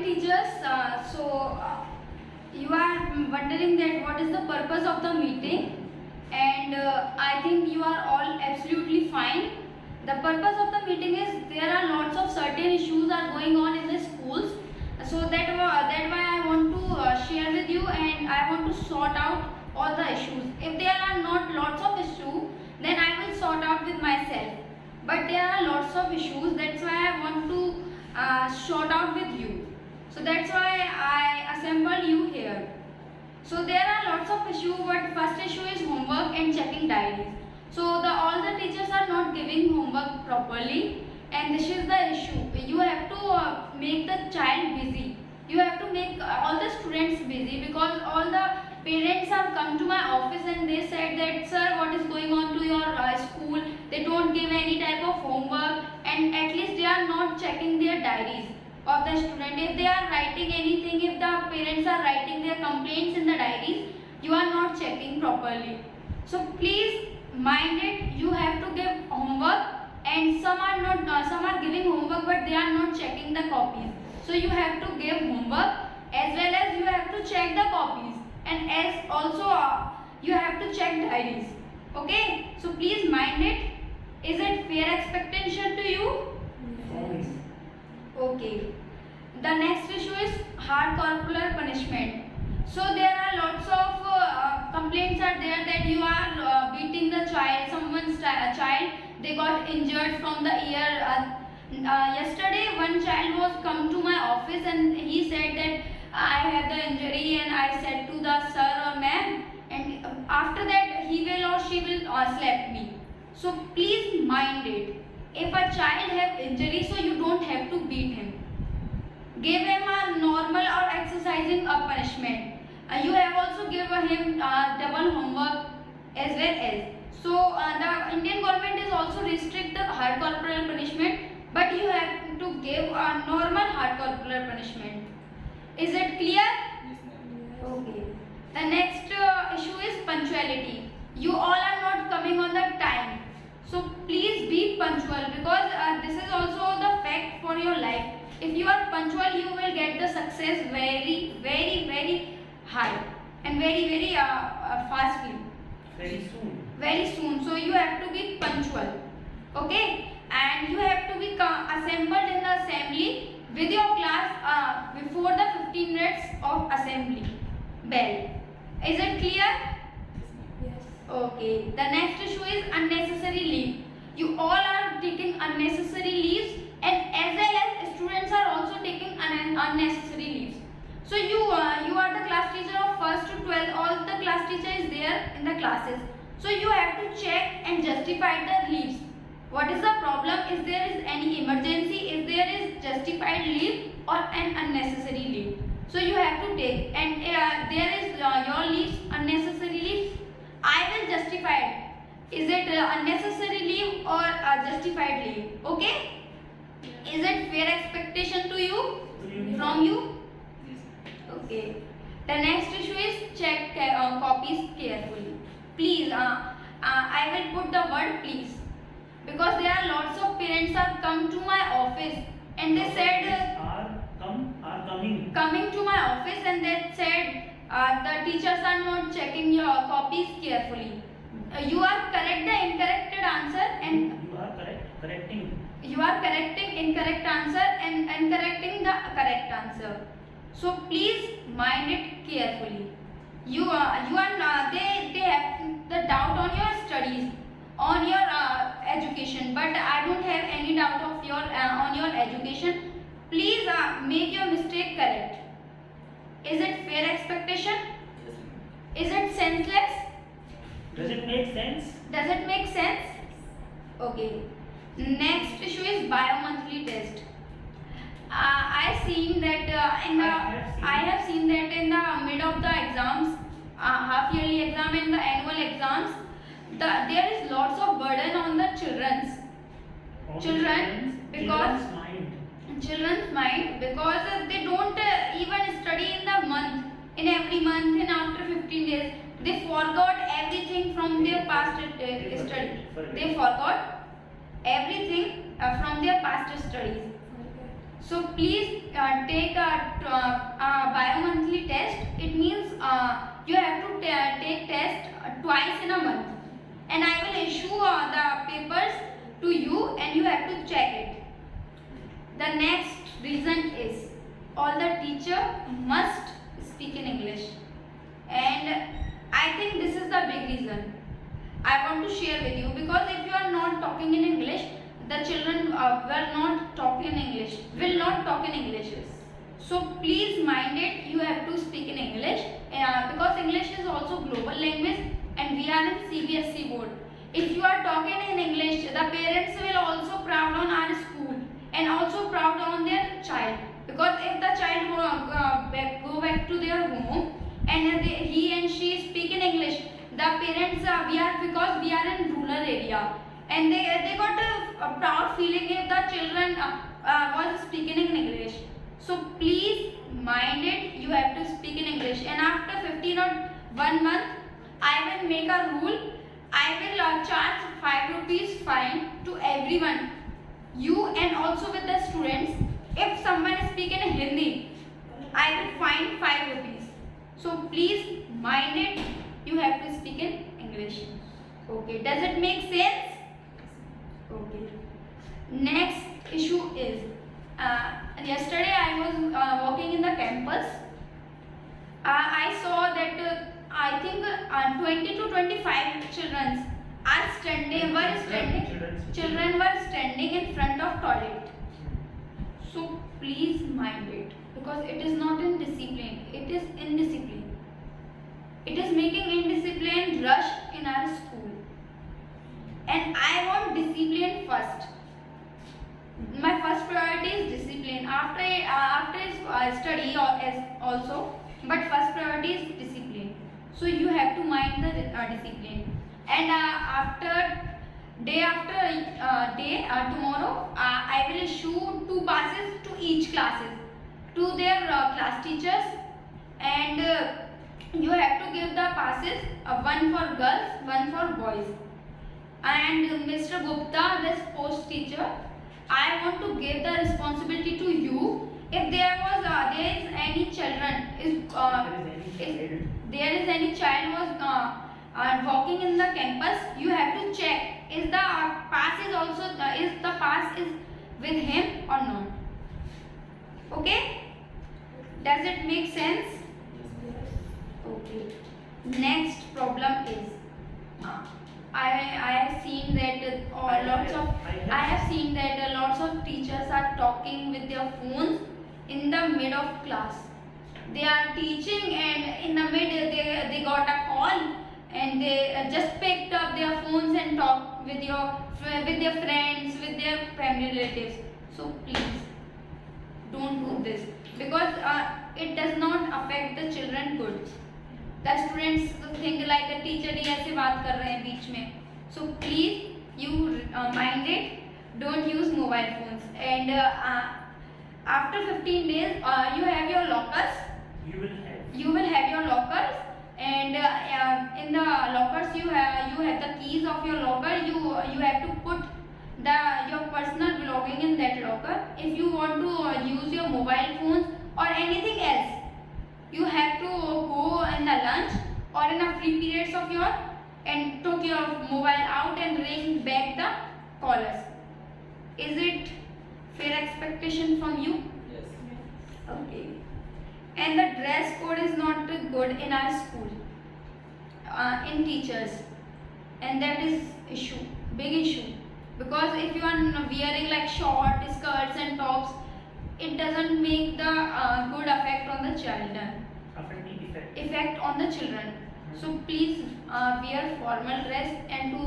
morning, teachers. You are wondering that what is the purpose of the meeting, and I think you are all absolutely fine. The purpose of the meeting is there are lots of certain issues are going on in the schools, so that why I want to share with you, and I want to sort out all the issues. If there are not lots of issues, then I will sort out with myself. But there are lots of issues. That's why I want to sort out with you. So that's why I assembled you here. So there are lots of issues, but first issue is homework and checking diaries. So all the teachers are not giving homework properly, and this is the issue. You have to make the child busy. You have to make all the students busy, because all the parents have come to my office and they said that, sir, what is going on to your school? They don't give any type of homework, and at least they are not checking their diaries of the student. If they are writing anything, if the parents are writing their complaints in the diaries, you are not checking properly. So please mind it. You have to give homework, and some are not. Some are giving homework, but they are not checking the copies. So you have to give homework, as well as you have to check the copies, and as also you have to check diaries. Okay, so please mind it. Is it fair expectation to you? Yes. Okay. The next issue is hard corporal punishment. So there are lots of complaints are there that you are beating the child, someone's child. They got injured from the ear. Yesterday, one child was come to my office and he said that I have the injury, and I said to the sir or ma'am, and after that he will or she will slap me. So please mind it. If a child have injury, so you don't have to beat him. Give him a normal or exercising a punishment. You have also given him double homework as well as. So the Indian government is also restrict the hard corporal punishment, but you have to give a normal hard corporal punishment. Is it clear? Yes, ma'am. Okay. The next issue is punctuality. You all are not coming on the time. So please be punctual, because this is also the fact for your life. If you are punctual, you will get the success very high and very fastly. Very soon. Very soon. So you have to be punctual. Okay? And you have to be assembled in the assembly with your class before the 15 minutes of assembly bell. Is it clear? Yes. Okay. The next issue is unnecessary leave. You all are taking unnecessary leaves, and as well as students are also taking unnecessary leaves. So you are the class teacher of 1st to 12th. All the class teacher is there in the classes. So you have to check and justify the leaves. What is the problem? Is there is any emergency? Is there is justified leave or an unnecessary leave? So you have to take, and there is your leaves, unnecessary leave. I will justify it. Is it unnecessary leave or justified leave? Okay? Is it fair expectation to you from you? Yes. Okay. The next issue is check copies carefully. Please, I will put the word please, because there are lots of parents have come to my office and they said Are coming. coming to my office and they said the teachers are not checking your copies carefully. You are correct the incorrect answer, and You are correcting. you are correcting incorrect answer and correcting the correct answer. So please mind it carefully. You are they have the doubt on your studies, on your education, but I don't have any doubt of your on your education. Please make your mistake correct. Is it fair expectation? Yes. Is it senseless? Does it make sense? Does it make sense? Okay. Next issue is bio-monthly test. I seen that I have seen that in the mid of the exams, half yearly exam and the annual exams, there is lots of burden on the children's because children's mind, because they don't even study in the month, in every month, and after 15 days they forgot everything from their past study. They forgot everything from their past studies. So please take a bi-monthly test. It means you have to take test twice in a month, and I will issue the papers to you, and you have to check it. The next reason is all the teacher must speak in English, and I think this is the big reason I want to share with you, because if you are not talking in English, the children will not talk in English, So please mind it, you have to speak in English, because English is also global language, and we are in CBSE board. If you are talking in English, the parents will also proud on our school and also proud on their child, because if the child go back to their home and he and she speak in English, the parents because we are in rural area, and they got a proud feeling if the children was speaking in English. So please mind it, you have to speak in English, and after 15 or 1 month I will make a rule. I will charge 5 rupees fine to everyone, you and also with the students. If someone is speaking in Hindi, I will fine 5 rupees. So please mind it, you have to speak in English. Okay, does it make sense? Okay. Next issue is, yesterday I was walking in the campus. I saw that I think 20 to 25 children were standing in front of toilet. So please mind it, because it is not in discipline, it is indiscipline. It is making indiscipline rush in our school, and I want discipline first. My first priority is discipline. After study also, but first priority is discipline. So you have to mind the discipline. And tomorrow I will issue 2 passes to each classes to their class teachers, and you have to give the passes, one for girls, one for boys. And Mr. Gupta, the sports teacher, I want to give the responsibility to you. If there is any children if there is any child was walking in the campus, you have to check is the pass is with him or not. Okay? Does it make sense? Okay. Next problem is, I have seen that lots of teachers are talking with their phones in the mid of class. They are teaching, and in the mid they got a call, and they just picked up their phones and talked with their friends, with their family relatives. So please don't do this, because it does not affect the children good. The students think like the teacher ही ऐसे बात कर रहे हैं बीच में. So please you mind it. Don't use mobile phones. And after 15 days, you have your lockers. You will have your lockers, and in the lockers you have the keys of your locker. You have to put your personal belonging in that locker. If you want to use your mobile phones or anything else, you have to go in the lunch or in a free periods of your, and took your mobile out and ring back the callers. Is it fair expectation from you? Yes. Okay. And the dress code is not good in our school, in teachers, and that is big issue, because if you are wearing like short skirts and tops, it doesn't make the good effect on the child, effect on the children. So please wear formal dress. And to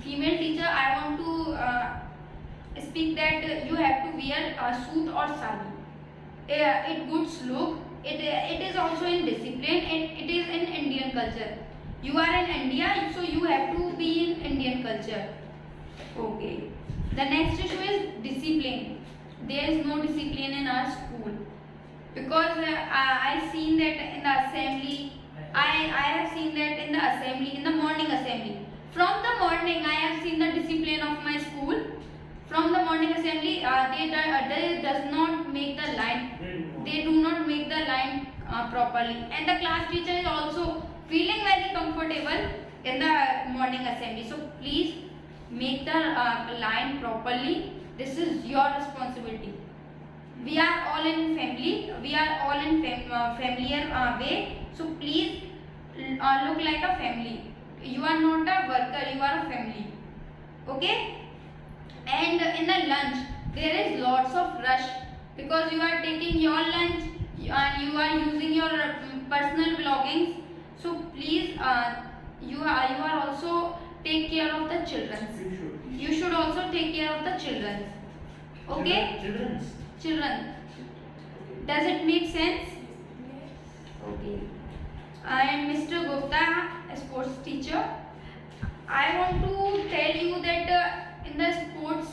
female teacher, I want to speak that you have to wear a suit or sari. It goods look. It is also in discipline, and it is in Indian culture. You are in India, so you have to be in Indian culture. Okay. The next issue is discipline. There is no discipline in our school, because I seen that in the assembly. I have seen that in the assembly, in the morning assembly. From the morning, I have seen the discipline of my school. from the morning assembly, they does not make the line. They do not make the line properly, and the class teacher is also feeling very comfortable in the morning assembly. So please make the line properly. This is your responsibility. We are all in family. We are all in familiar way. So please look like a family. You are not a worker. You are a family. Okay? And in the lunch, there is lots of rush because you are taking your lunch and you are using your personal belongings. So please, you are also take care of the children. You should also take care of the children. Okay? Children. Does it make sense? Okay. I am Mr. Gupta, a sports teacher. I want to tell you that in the sports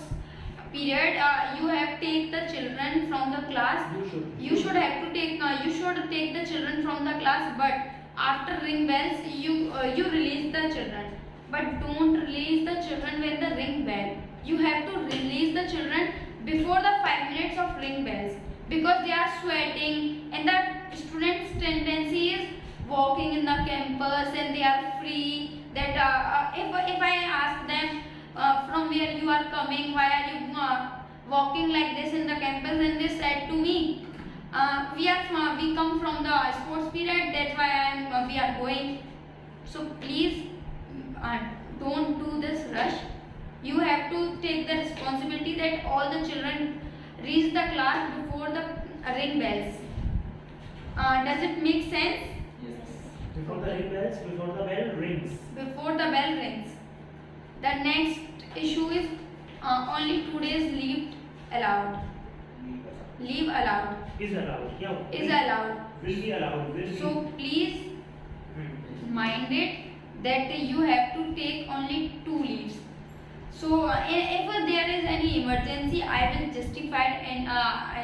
period, you have take the children from the class. You should take the children from the class, but after ring bells, you release the children. But don't release the children when the ring bell. You have to release the children before the 5 minutes of ring bells, because they are sweating and the students' tendency is walking in the campus and they are free. That if I ask them from where you are coming, why are you walking like this in the campus, and they said to me, we come from the sports period. That's why we are going. So please don't do this rush. You have to take the responsibility that all the children reach the class before the ring bells. Does it make sense? Before the ring bells, before the bell rings. Before the bell rings. The next issue is only 2 days leave allowed. Leave allowed. Is allowed. Yeah. Is allowed. Will be allowed. Will be. So please mind it that you have to take only 2 leaves. So if there is any emergency, I will justify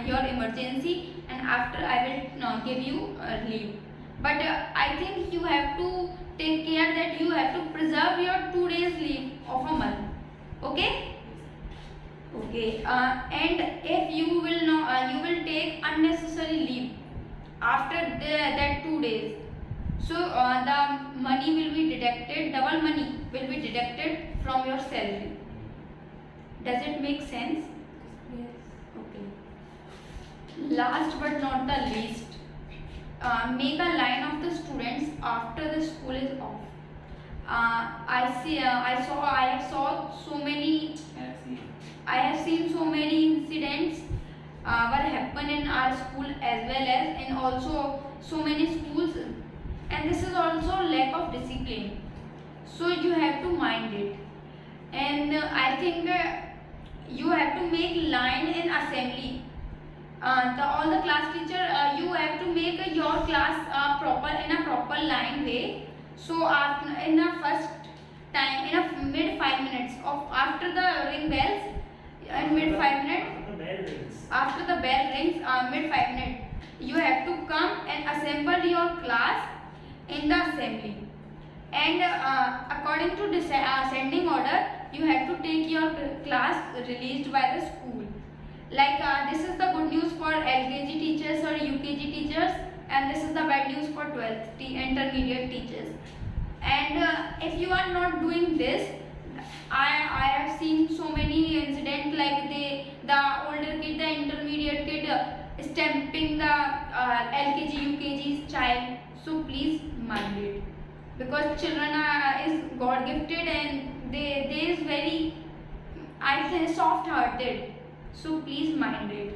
your emergency, and after I will give you leave. But I think you have to take care that you have to preserve your 2 days leave of a month. Okay? Okay. And if you will not, you will take unnecessary leave after that 2 days. So the money will be deducted, double money will be deducted from your salary. Does it make sense? Yes. Okay. Last but not the least, make a line of the students after the school is off. I have seen so many incidents were happen in our school as well as in also so many schools, and this is also lack of discipline. So you have to mind it, and I think you have to make line in assembly. All the class teacher, you have to make your class proper in a proper line way. So in the first time, in a mid 5 minutes of after the ring bells, in mid 5 minutes, after the bell rings, mid 5 minutes, you have to come and assemble your class in the assembly. And according to sending order, you have to take your class released by the school. Like this is the good news for LKG teachers or UKG teachers, and this is the bad news for 12th intermediate teachers. And if you are not doing this, I have seen so many incidents like the older kid, the intermediate kid stamping the LKG UKG's child. So please mind it, because children is God gifted and they is very, I think, soft hearted. So please mind it.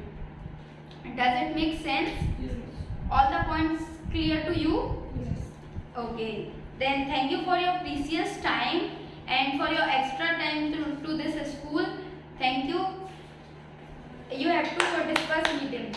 Does it make sense? Yes. All the points clear to you? Yes. Okay. Then thank you for your precious time and for your extra time to this school. Thank you. You have to discuss meeting.